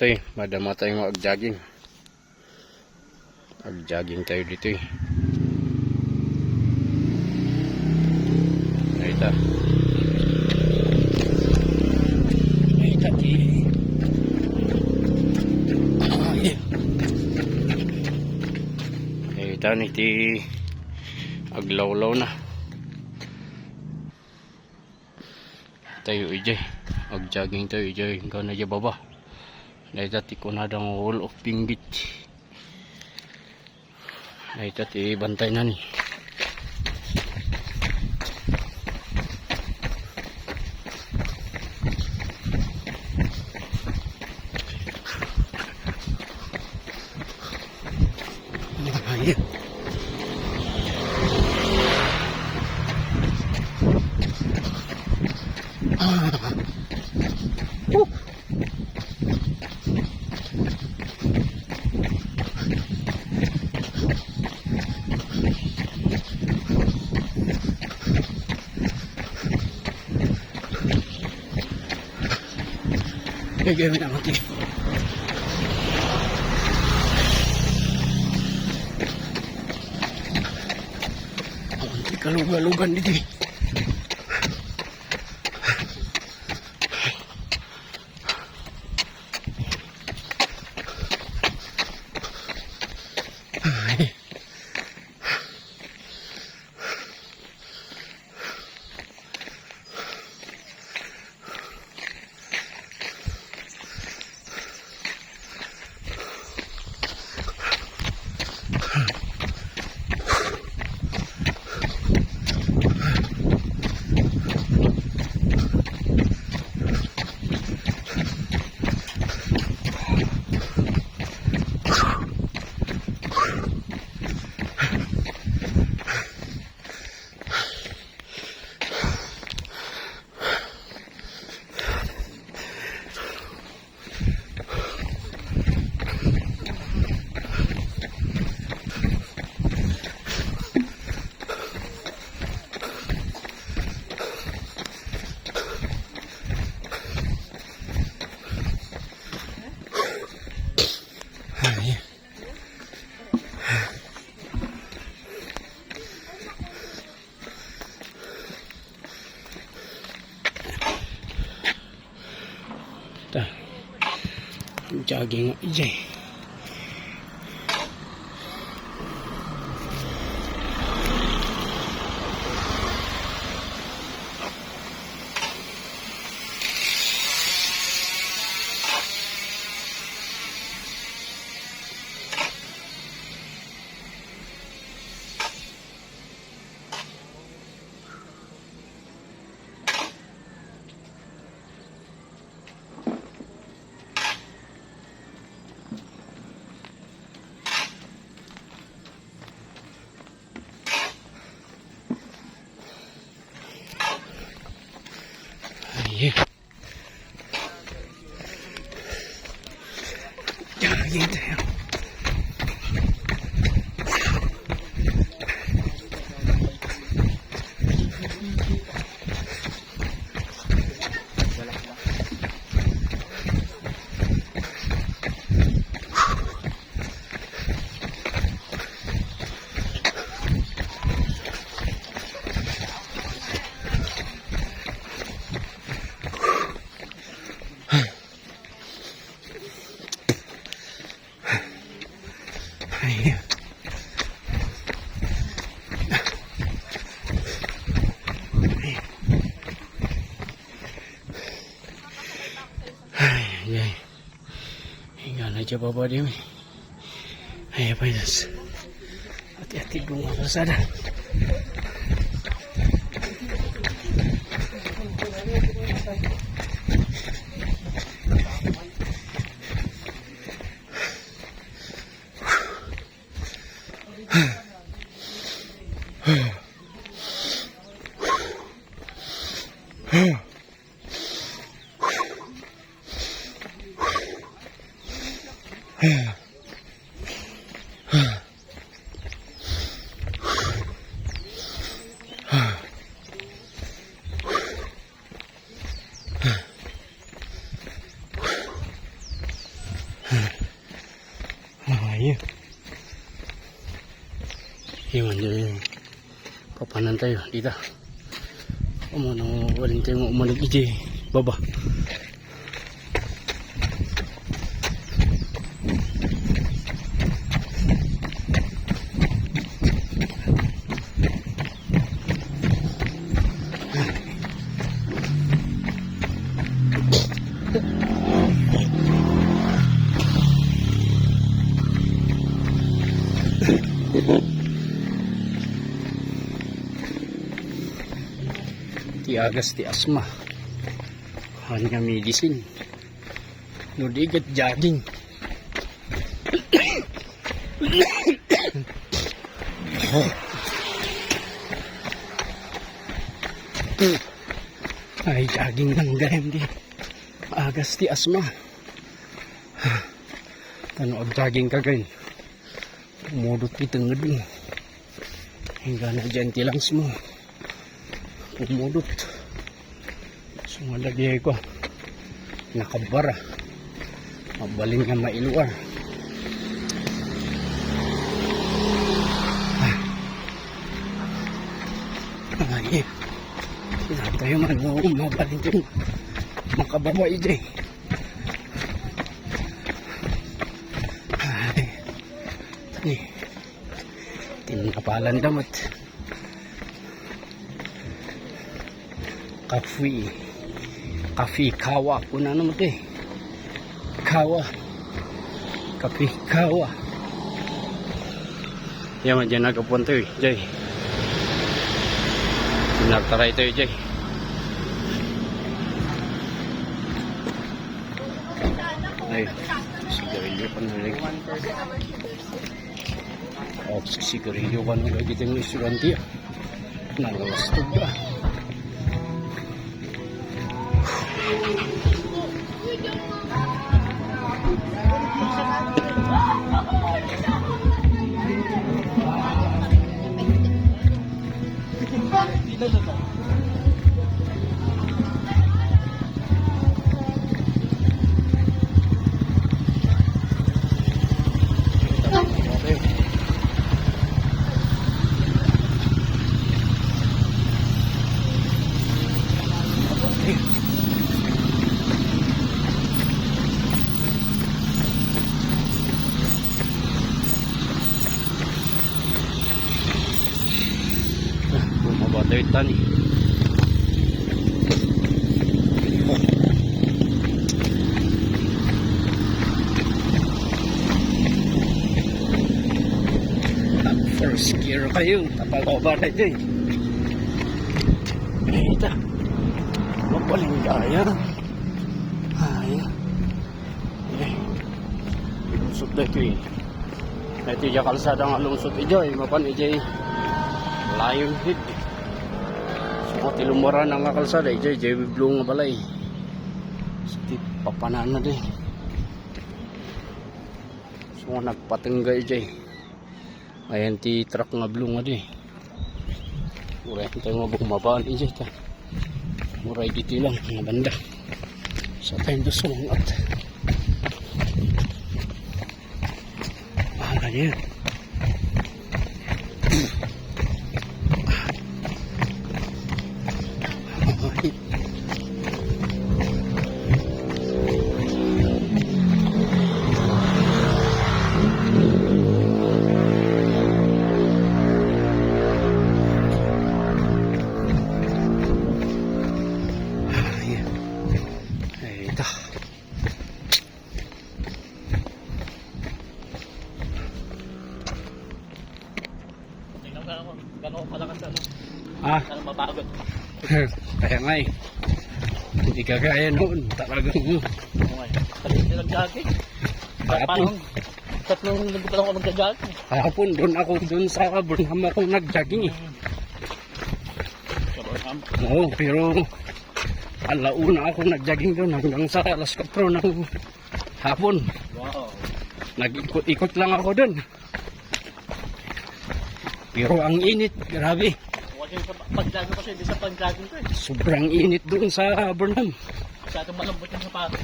dito madama tayong mag-jogging. Mag-jogging tayo dito Ayta. Ayta ti. Ayta ni ti aglawlaw na. Tayo ijay. Mag-jogging tayo ijay. Hanggang na dyan baba. Ayta ti kunadang wall of pinggit. Ayta ti bantay na ni. Ayan. Gagawin na mati. Awanti kaluga-lugan dito jogging ijay. Jogging tayo. Ayan. Ay. Hingga na dyan baba din. Ayan pa yun. Hati-hati bunga kasada. Ayun. Iwan dyan. Papanan tayo dito. Umano, walin tayo umanog ije. Baba. Ti agas ti asma. Hanya medicine. Nudigat jogging. Ay jogging lang gayam di. Agas ti asma. Tano ag jogging ka gayon. Umudot ti tengad mo. Hingga na dyan ti langs mo. Umudot. Sumalagay ko. Nakabara. Mabaling nga mailuar. Ay. Pinatayo man mo. Mabaling ko. Makababa ije. Ay. Ni. Tinakapalan damat. Kafe kawa kuna naman ito eh. Kawa. Kafe kawa. Yaman dyan nagapunta eh. Jay. Sinagtaray ito eh Jay. Ay. Sigarilyo pa nalig. Oh, sigarilyo pa nalig. Itong isuranti ah. Nalawastog ba. Mabatay tani. First gear kayo. Tapal-obar na dyan. Ito. Mapaling kaya. Ayan. Okay. Ilusot na ito eh. Ito yung kalsada nga lungsot ito eh. Mapan ito eh. Lion Head. So, tilumara na nga kalsada. Ito yung blue nga balay. So, papanaan na din. So, nagpatingga ito eh. Ayan ti truck nga blue nga di. Muray tayo nga bumabaan ije ta. Muray dito lang nga banda. Sa tayo doon sumangat. Ayan. Gano'n palakas ano? Ano mapagod? Kaya nga eh. Hindi ka kaya noon. Talagang Kalit nilang jogging. Kahapon. Tatlong linggo pa lang ako nag-jogging. Kahapon doon ako doon sa Burnham ako nag-jogging eh. Sa Burnham? Oo, pero alauna ako nag-jogging doon hanggang sa alas 4 ng hapon. Wow. Nag-ikot-ikot lang ako doon. Pero ang init, grabe. Pag-jogging kasi, hindi sa pag-jogging ko eh. Sobrang init doon sa Burnham. Masyadong malambot yung sapato.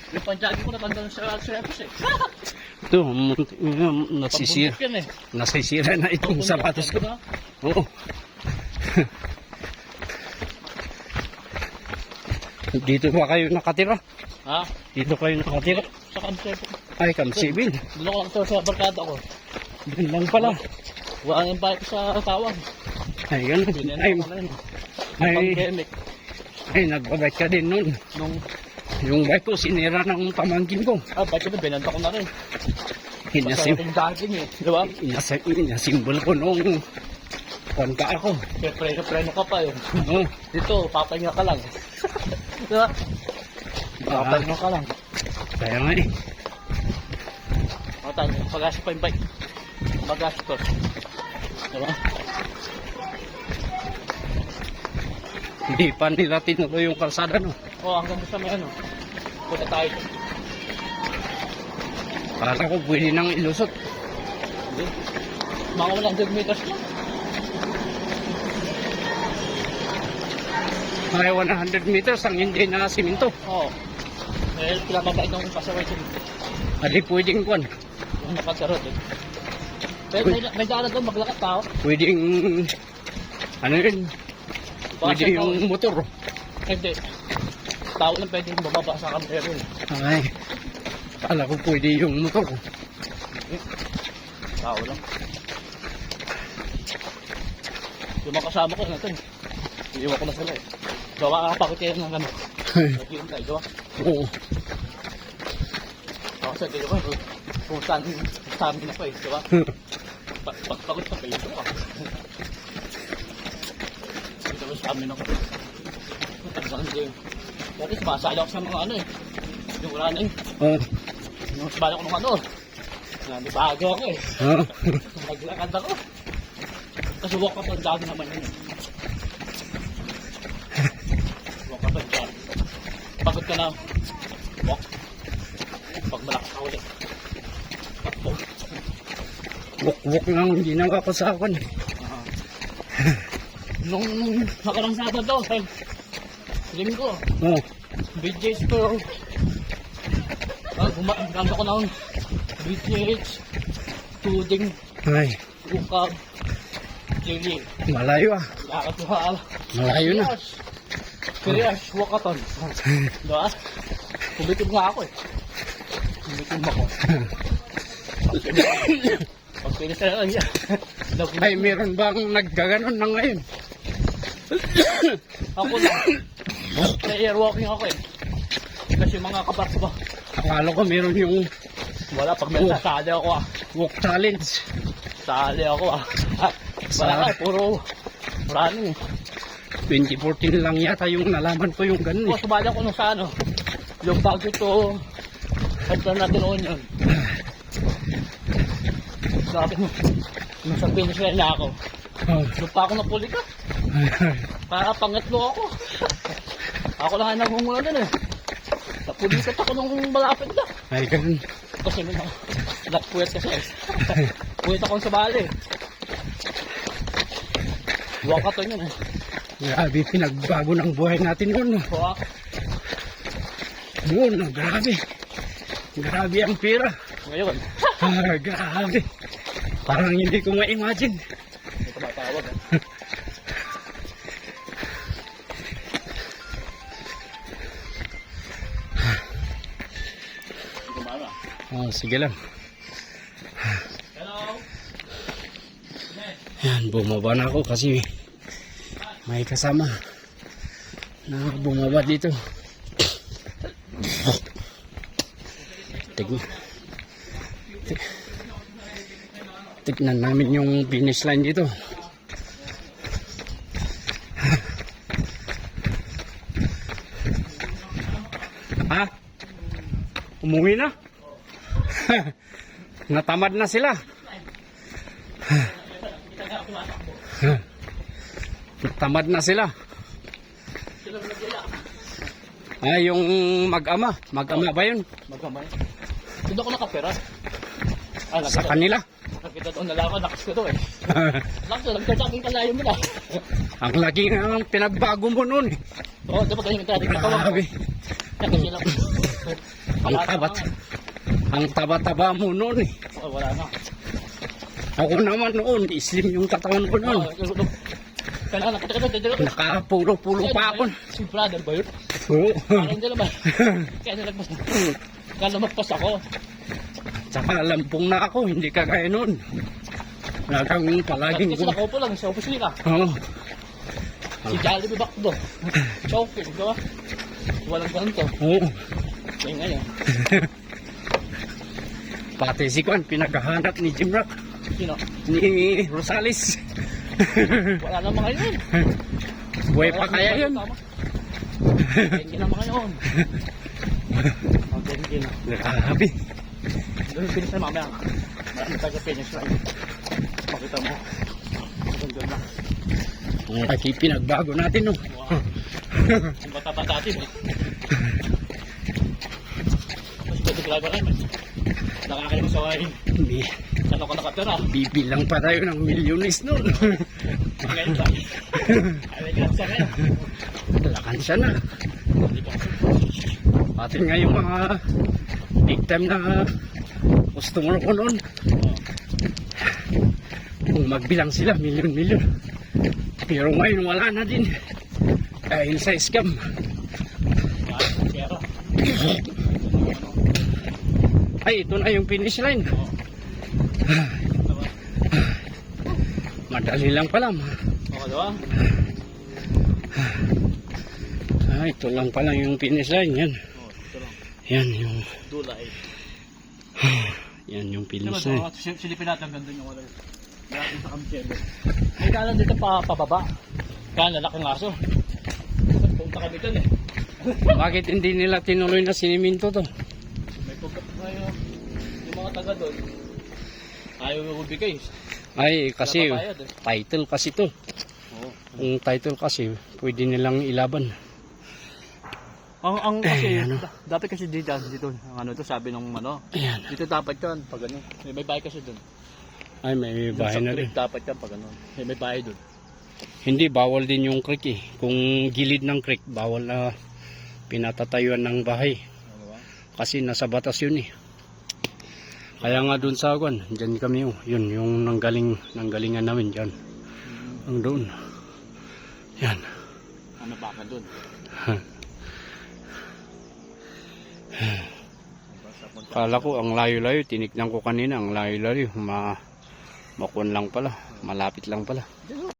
Yung pang-jogging ko natandaan sa service eh. Ito, nasisira. Pambundok yan eh. Nasisira na itong sapatos ko. Na. Oo. Dito ba kayo nakatira? Ha? Dito kayo nakatira? Sa kamsep. Ay, Kamsibil. Doon ko lang ito sa barkada ko. Doon lang pala. Wala nang bike sa tawag. Ay, ganun. Binenta Ay, ko na yun. ay, Pandemic. ay, nagbabike ka din nun. Nung, Yung bike ko, sinira ng pamangkin ko. bike ko na, binenta ko na rin. Inasim, Masarap yung jogging eh. Di ba? inasimbol ko nung konta ako. Preno ka pa yun. Oo. Dito, papahinga ka lang. Di ba? Papahinga ka lang. Kaya nga eh. Matan, pag-asip pa yung bike. Mag-asip. Di ba? Hindi pa nila tinuloy yung kalsada, no? Oo, hanggang sa may ano. Punta tayo. Kala ko pwede nang ilusot. Hindi. Mga 100 meters lang. May 100 meters ang hindi na siminto. Oo. Eh, pinamabait ng pasaway siya. Hindi pwedeng kwan. Yung nakasarot eh. Pero may daan doon, maglakad tao. Pwedeng, ano yun, Baka pwede siya tao. yung motor. Hindi. Tao lang pwedeng bumaba sa kamero eh. Ay, kala ko pwede yung motor. Tao lang. Yung mga kasama ko natin. Iiwan ko na sila eh. Gawa kakapakit kayo ng ano. Naghihintay, gawa. Oo. Ako sa dito ko, kung saan na pa eh, diba? Pagpagod pa kayo, diba? Dito ko sa amin ako. Talagang hindi. Dati sumasali ako sa mga ano eh. Yung running. Oo. Yung sabali ako ng ano. Nandibago ako eh. Oo. Naglakad ako. Kasi walk up and down naman yun eh. Walk up and down. Pagod ka na. Walk. Pag malakas ka ulit. Takbo. Wok-wok lang, hindi nakakasakan. Nung nakarang Sabado, linggo, Oo. BJ's ko. Ganda ko ng BJ's, tuding, Ay, ukab, chili. malayo ah. Lakad ko ha. Malayo na. Kirias, wakaton. Diba? Kumitim nga ako eh. Kumitim ako. Pag pinis na lang yan. Ay, meron bang naggaganon na ngayon? Ako lang. Prayer walking ako eh. Kasi mga kapat ko. Akala ko meron yung Wala, pag may sasali ako ah. walk challenge. Sali ako ah. Wala ka, puro running. 2014 lang yata yung nalaman ko yung ganun Kung eh. sumali ako nung sa ano, yung bago to, ito natin noon yun. Sabi mo, nung sa finish line na ako, Oh. doon pa ako napuli ka. Para pangatlo ako. Ako lang ang nagmumula din eh. Napulikat ako nung malapit na. Ay, ganun. Kasi may nagpuwet kasi eh. Puwet akong sa bali. Wakaton yun eh. Grabe, pinagbago ng buhay natin noon. Wak. Noon, grabe. Grabe ang pera. Ngayon, Grabe. Parang hindi ko ma-imagine. may tumatawag eh. Gumana. Oh, sige lang. Hello? Yan, bumaba na ako kasi may kasama na bumaba dito. Tignan namin yung finish line dito. Ha? Umuwi na? Natamad na sila. Natamad na sila. Ay, yung mag-ama. Mag-ama ba yun? Magkamay. Doon ako nakapera. Ah, Sa kanila. nakita doon nalaman, lakas ko to eh. Lakas, nagtasaking kalayo mo na. Ang lagi nga ang pinagbago mo nun. Oo, dapat ganyan yung trating nakawag ko. Grabe. Kasi sila. Ang taba-taba mo noon eh. Oh, wala na. Ako naman noon, slim yung katawan ko noon. Kailangan nakatagal. Nakapulo-pulo pa ako. Si brother ba yun? Oo. Parang hindi naman. Kaya nalagpas na. Kaya lumagpas ako. Tsaka lampong na ako, hindi kagaya noon. Lagang palaging Kasi nakaupo lang sa opisina. Oo. Si Jollibee Bakdo. Choking, di ba? Walang ganito. Oo. Eh ngayon. Pati si Kwan, pinaghahanap ni Jim Rock, Sino? ni Rosales. Wala na mga yun. Buhay pa kaya yun? Bengi na mga yun. Ang bengi na. Grabe. Doon finish na mamaya. Marami tayo sa finish line. Makita mo. Doon na. Ay, pinagbago natin, no? Wow. Ang bata-bata natin eh. Mas pwede driver naman. Nakakalimang sa wahin. Hindi. Saan ako nakatira? Bibilang pa tayo ng milyones noon. Ngayon ba? Ay, may gansa ngayon. Lakan siya na. Pati nga yung mga big time na customer ko noon. Kung magbilang sila, milyon-milyon. Pero ngayon wala na din. Dahil sa scam. Ay, ito na yung finish line. Madali lang pala. Okay, diba? Ah, ito lang pala yung finish line. Yan. Oo, ito lang. Yan yung... Dulay. Yan yung Diba, finish line. silipin natin ang ganda yung wala. Grabe sa kamsyelo. May kanan dito pababa. Kaya lalaki ng aso. Punta kami dyan eh. Bakit hindi nila tinuloy na siniminto to? May yung mga taga doon. Ayaw yung bigay. Ay, kasi Napabayad eh. title kasi to. Oo. Yung title kasi, pwede nilang ilaban. Ang kasi, ano? dapat kasi dito, ang ano to, sabi ng ano, Ayan. dito dapat yan, pag ano, may bahay kasi doon. Ay, may bahay na rin. Dapat yan, pag ano, may bahay doon. Hindi, bawal din yung creek eh. Kung gilid ng creek, bawal na pinatatayuan ng bahay. Ano ba? Kasi nasa batas yun eh. Kaya nga dun sa akin, dyan kami oh. Yun, yung nanggalingan namin dyan. Ang doon. Yan. Ano ba ka doon? Kala ko ang layo-layo, tinignan ko kanina ang layo-layo, makun lang pala, malapit lang pala. Dito